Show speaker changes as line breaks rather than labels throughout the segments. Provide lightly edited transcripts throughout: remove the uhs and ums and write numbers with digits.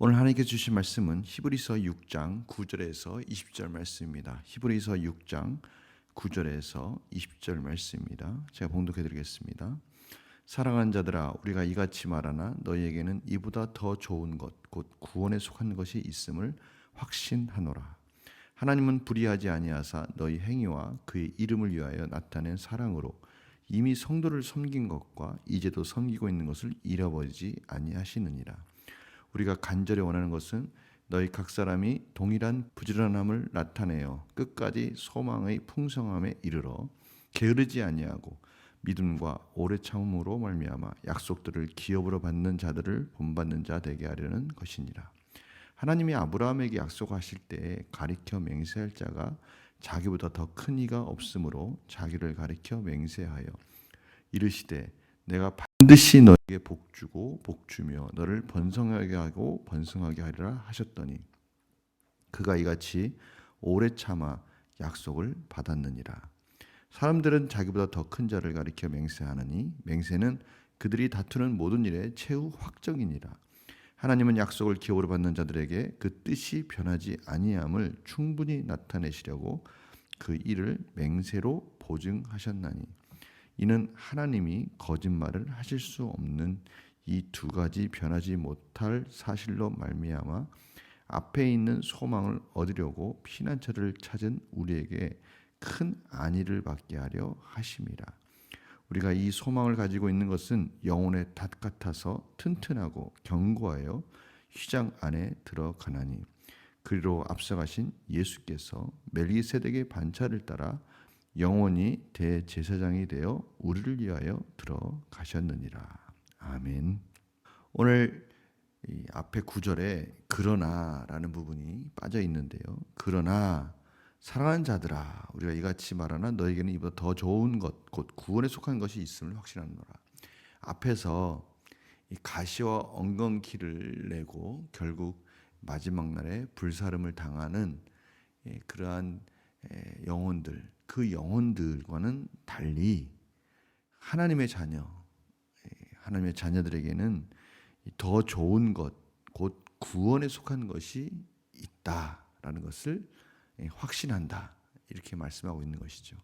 오늘 하나님께서 주신 말씀은 히브리서 6장 9절에서 20절 말씀입니다. 히브리서 6장 9절에서 20절 말씀입니다. 제가 봉독해 드리겠습니다. 사랑하는 자들아, 우리가 이같이 말하나 너희에게는 이보다 더 좋은 것 곧 구원에 속한 것이 있음을 확신하노라. 하나님은 불의하지 아니하사 너희 행위와 그의 이름을 위하여 나타낸 사랑으로 이미 성도를 섬긴 것과 이제도 섬기고 있는 것을 잃어버리지 아니하시느니라. 우리가 간절히 원하는 것은 너희 각 사람이 동일한 부지런함을 나타내어 끝까지 소망의 풍성함에 이르러 게으르지 아니하고 믿음과 오래 참음으로 말미암아 약속들을 기업으로 받는 자들을 본받는 자 되게 하려는 것이니라. 하나님이 아브라함에게 약속하실 때에 가리켜 맹세할 자가 자기보다 더 큰 이가 없으므로 자기를 가리켜 맹세하여 이르시되 내가 반드시 너에게 복주고 복주며 너를 번성하게 하고 번성하게 하리라 하셨더니 그가 이같이 오래 참아 약속을 받았느니라. 사람들은 자기보다 더 큰 자를 가리켜 맹세하느니 맹세는 그들이 다투는 모든 일의 최후 확정이니라. 하나님은 약속을 기업으로 받는 자들에게 그 뜻이 변하지 아니함을 충분히 나타내시려고 그 일을 맹세로 보증하셨나니 이는 하나님이 거짓말을 하실 수 없는 이 두 가지 변하지 못할 사실로 말미암아 앞에 있는 소망을 얻으려고 피난처를 찾은 우리에게 큰 안위를 받게 하려 하심이라. 우리가 이 소망을 가지고 있는 것은 영혼의 닷 같아서 튼튼하고 견고하여 휘장 안에 들어가나니 그리로 앞서가신 예수께서 멜기세덱의 반차를 따라 영원히 대제사장이 되어 우리를 위하여 들어가셨느니라. 아멘. 오늘 이 앞에 9절에 그러나라는 부분이 빠져 있는데요. 그러나 사랑하는 자들아, 우리가 이같이 말하나 너에게는 이보다 더 좋은 것 곧 구원에 속한 것이 있음을 확신하노라. 앞에서 이 가시와 엉겅퀴를 내고 결국 마지막 날에 불사름을 당하는 그러한 영혼들, 그 영혼들과는 달리 하나님의 자녀, 하나님의 자녀들에게는 더 좋은 것, 곧 구원에 속한 것이 있다라는 것을 확신한다. 이렇게 말씀하고 있는 것이죠.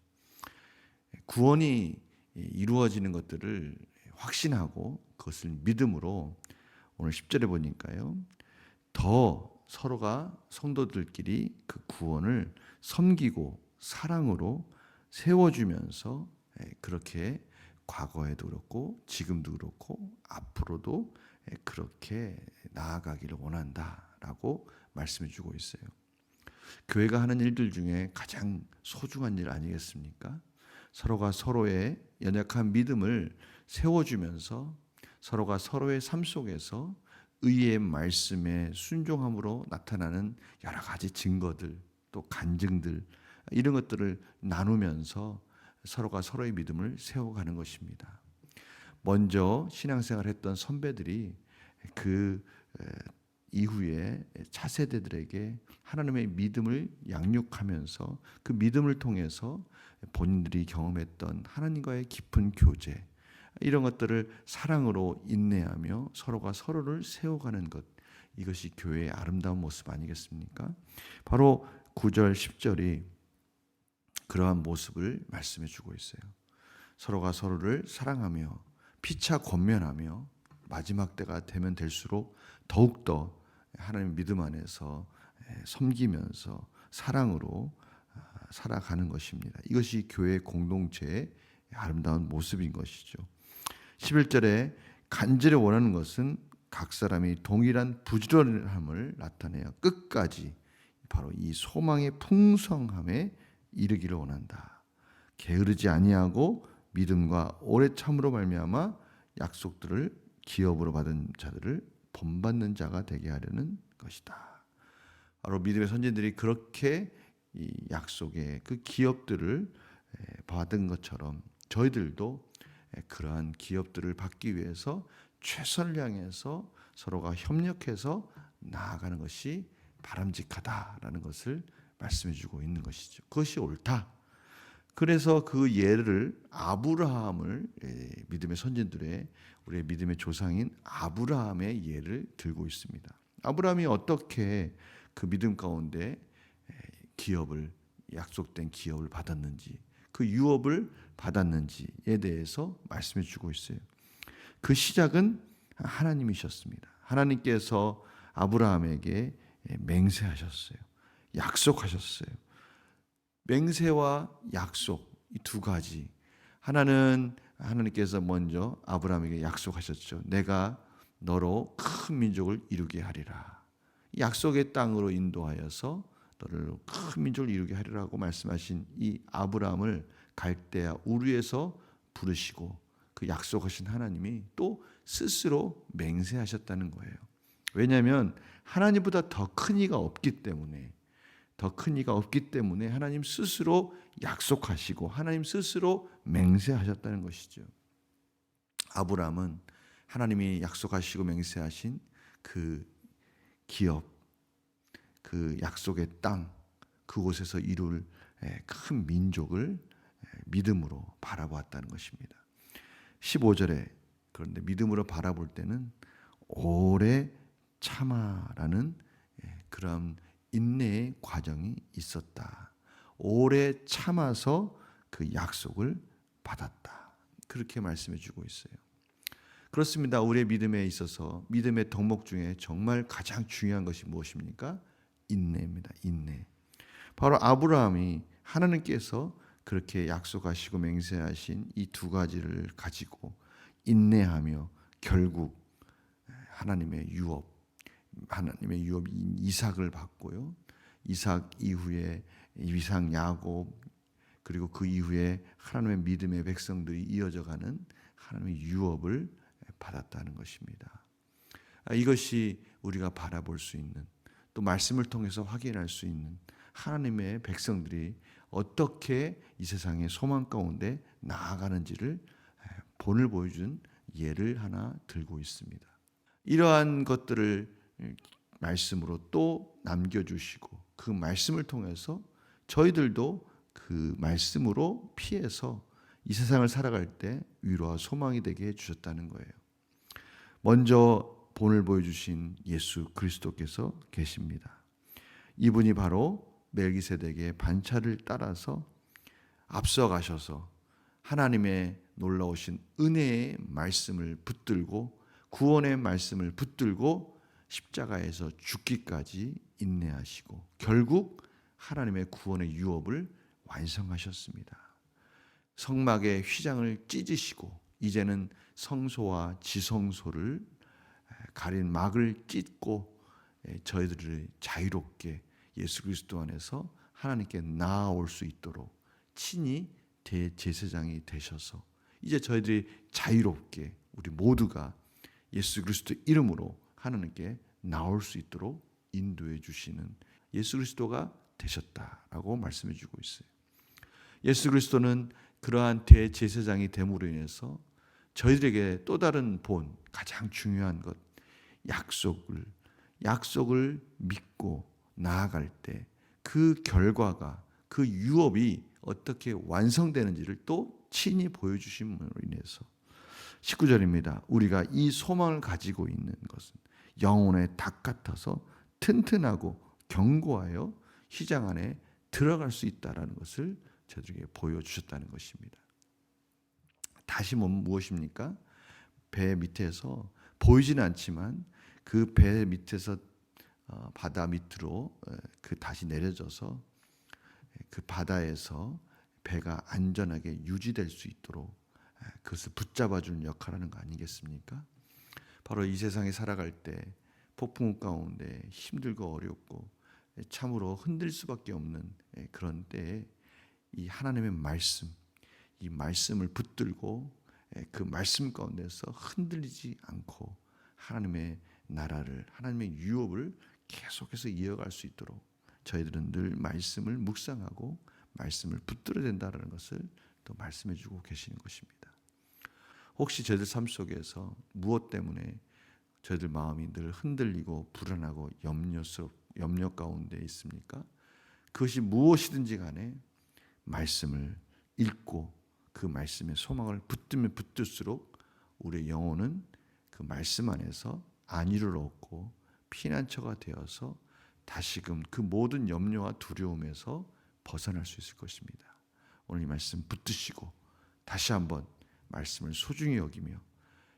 구원이 이루어지는 것들을 확신하고 그것을 믿음으로 오늘 10절에 보니까요. 더 서로가 성도들끼리 그 구원을 섬기고 사랑으로 세워주면서 그렇게 과거에도 그렇고 지금도 그렇고 앞으로도 그렇게 나아가기를 원한다라고 말씀해 주고 있어요. 교회가 하는 일들 중에 가장 소중한 일 아니겠습니까? 서로가 서로의 연약한 믿음을 세워주면서 서로가 서로의 삶 속에서 의의 말씀에 순종함으로 나타나는 여러 가지 증거들, 또 간증들, 이런 것들을 나누면서 서로가 서로의 믿음을 세워가는 것입니다. 먼저 신앙생활을 했던 선배들이 그 이후에 차세대들에게 하나님의 믿음을 양육하면서 그 믿음을 통해서 본인들이 경험했던 하나님과의 깊은 교제, 이런 것들을 사랑으로 인내하며 서로가 서로를 세워가는 것, 이것이 교회의 아름다운 모습 아니겠습니까? 바로 9절 10절이 그러한 모습을 말씀해 주고 있어요. 서로가 서로를 사랑하며 피차 권면하며 마지막 때가 되면 될수록 더욱더 하나님의 믿음 안에서 섬기면서 사랑으로 살아가는 것입니다. 이것이 교회 공동체의 아름다운 모습인 것이죠. 11절에 간절히 원하는 것은 각 사람이 동일한 부지런함을 나타내어 끝까지 바로 이 소망의 풍성함에 이르기를 원한다. 게으르지 아니하고 믿음과 오래 참으로 말미암아 약속들을 기업으로 받은 자들을 본받는 자가 되게 하려는 것이다. 바로 믿음의 선진들이 그렇게 이 약속의 그 기업들을 받은 것처럼 저희들도 그러한 기업들을 받기 위해서 최선을 향해서 서로가 협력해서 나아가는 것이 바람직하다라는 것을 말씀해 주고 있는 것이죠. 그것이 옳다. 그래서 그 예를 아브라함을 믿음의 선진들의 우리의 믿음의 조상인 아브라함의 예를 들고 있습니다. 아브라함이 어떻게 그 믿음 가운데 기업을, 약속된 기업을 받았는지, 그 유업을 받았는지에 대해서 말씀해 주고 있어요. 그 시작은 하나님이셨습니다. 하나님께서 아브라함에게 맹세하셨어요. 약속하셨어요. 맹세와 약속, 이 두 가지. 하나님께서 먼저 아브라함에게 약속하셨죠. 내가 너로 큰 민족을 이루게 하리라. 약속의 땅으로 인도하여서 너를 큰 민족을 이루게 하리라고 말씀하신 이 아브라함을 갈대아 우르에서 부르시고 그 약속하신 하나님이 또 스스로 맹세하셨다는 거예요. 왜냐하면 하나님보다 더 큰 이가 없기 때문에, 하나님 스스로 약속하시고 하나님 스스로 맹세하셨다는 것이죠. 아브라함은 하나님이 약속하시고 맹세하신 그 기업, 그 약속의 땅, 그곳에서 이룰 큰 민족을 믿음으로 바라보았다는 것입니다. 15절에 그런데 믿음으로 바라볼 때는 오래 참아라는 그런 인내의 과정이 있었다. 오래 참아서 그 약속을 받았다. 그렇게 말씀해 주고 있어요. 그렇습니다. 우리의 믿음에 있어서 믿음의 덕목 중에 정말 가장 중요한 것이 무엇입니까? 인내입니다. 인내. 바로 아브라함이 하나님께서 그렇게 약속하시고 맹세하신 이 두 가지를 가지고 인내하며 결국 하나님의 유업인 이삭을 받고요. 이삭 이후에 이삭 야곱, 그리고 그 이후에 하나님의 믿음의 백성들이 이어져가는 하나님의 유업을 받았다는 것입니다. 이것이 우리가 바라볼 수 있는, 또 말씀을 통해서 확인할 수 있는 하나님의 백성들이 어떻게 이 세상의 소망 가운데 나아가는지를 본을 보여준 예를 하나 들고 있습니다. 이러한 것들을 말씀으로 또 남겨주시고 그 말씀을 통해서 저희들도 그 말씀으로 피해서 이 세상을 살아갈 때 위로와 소망이 되게 해주셨다는 거예요. 먼저 본을 보여주신 예수 그리스도께서 계십니다. 이분이 바로 멜기세덱의 반차를 따라서 앞서가셔서 하나님의 놀라우신 은혜의 말씀을 붙들고 구원의 말씀을 붙들고 십자가에서 죽기까지 인내하시고 결국 하나님의 구원의 유업을 완성하셨습니다. 성막의 휘장을 찢으시고 이제는 성소와 지성소를 가린 막을 찢고 저희들을 자유롭게 예수 그리스도 안에서 하나님께 나아올 수 있도록 친히 대제사장이 되셔서 이제 저희들이 자유롭게 우리 모두가 예수 그리스도 이름으로 하나님께 나올 수 있도록 인도해 주시는 예수 그리스도가 되셨다라고 말씀해 주고 있어요. 예수 그리스도는 그러한 대제사장이 됨으로 인해서 저희들에게 또 다른 본, 가장 중요한 것, 약속을 믿고 나아갈 때 그 결과가, 그 유업이 어떻게 완성되는지를 또 친히 보여주심으로 인해서 19절입니다. 우리가 이 소망을 가지고 있는 것은 영혼의 닭 같아서 튼튼하고 견고하여 휘장 안에 들어갈 수 있다라는 것을 저들에게 보여주셨다는 것입니다. 다시 무엇입니까? 배 밑에서 보이지는 않지만 그 배 밑에서 바다 밑으로 다시 내려져서 그 바다에서 배가 안전하게 유지될 수 있도록 그것을 붙잡아주는 역할을 하는 거 아니겠습니까? 바로 이 세상에 살아갈 때 폭풍 가운데 힘들고 어렵고 참으로 흔들 수밖에 없는 그런 때에 이 하나님의 말씀, 이 말씀을 붙들고 그 말씀 가운데서 흔들리지 않고 하나님의 나라를, 하나님의 유업을 계속해서 이어갈 수 있도록 저희들은 늘 말씀을 묵상하고 말씀을 붙들어야 된다는 것을 또 말씀해 주고 계시는 것입니다. 혹시 저희들 삶 속에서 무엇 때문에 저희들 마음이 늘 흔들리고 불안하고 염려 가운데 있습니까? 그것이 무엇이든지 간에 말씀을 읽고 그 말씀의 소망을 붙들면 붙들수록 우리의 영혼은 그 말씀 안에서 안위를 얻고 피난처가 되어서 다시금 그 모든 염려와 두려움에서 벗어날 수 있을 것입니다. 오늘 이 말씀 붙드시고 다시 한번 말씀을 소중히 여기며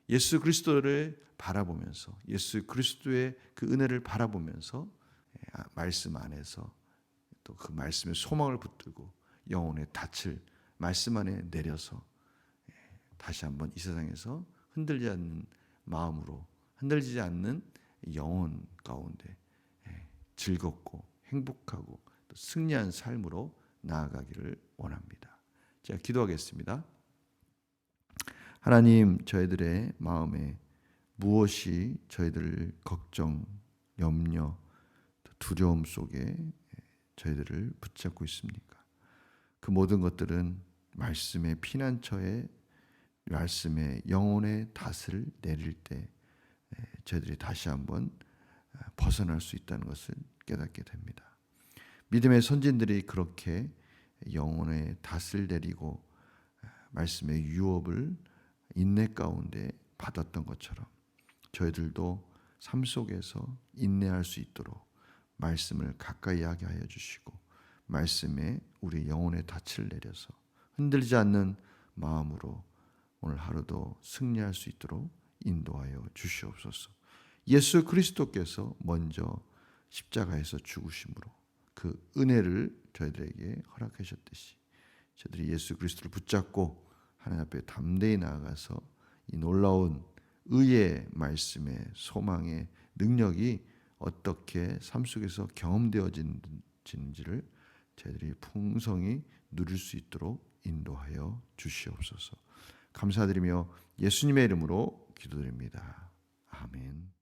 예수 그리스도를 바라보면서 예수 그리스도의 그 은혜를 바라보면서 말씀 안에서 또 그 말씀의 소망을 붙들고 영혼의 닻을 말씀 안에 내려서 다시 한번 이 세상에서 흔들지 않는 마음으로 흔들리지 않는 영혼 가운데 즐겁고 행복하고 또 승리한 삶으로 나아가기를 원합니다. 제가 기도하겠습니다. 하나님, 저희들의 마음에 무엇이 저희들을 걱정, 염려, 두려움 속에 저희들을 붙잡고 있습니까? 그 모든 것들은 말씀의 피난처에 말씀의 영혼의 닻을 내릴 때 저희들이 다시 한번 벗어날 수 있다는 것을 깨닫게 됩니다. 믿음의 선진들이 그렇게 영혼의 닻을 내리고 말씀의 유업을 인내 가운데 받았던 것처럼 저희들도 삶 속에서 인내할 수 있도록 말씀을 가까이 하게 하여 주시고 말씀에 우리 영혼의 닻을 내려서 흔들리지 않는 마음으로 오늘 하루도 승리할 수 있도록 인도하여 주시옵소서. 예수 그리스도께서 먼저 십자가에서 죽으심으로 그 은혜를 저희들에게 허락하셨듯이 저희들이 예수 그리스도를 붙잡고 하나님 앞에 담대히 나아가서 이 놀라운 의의 말씀의 소망의 능력이 어떻게 삶 속에서 경험되어지는지를 저희들이 풍성히 누릴 수 있도록 인도하여 주시옵소서. 감사드리며 예수님의 이름으로 기도드립니다. 아멘.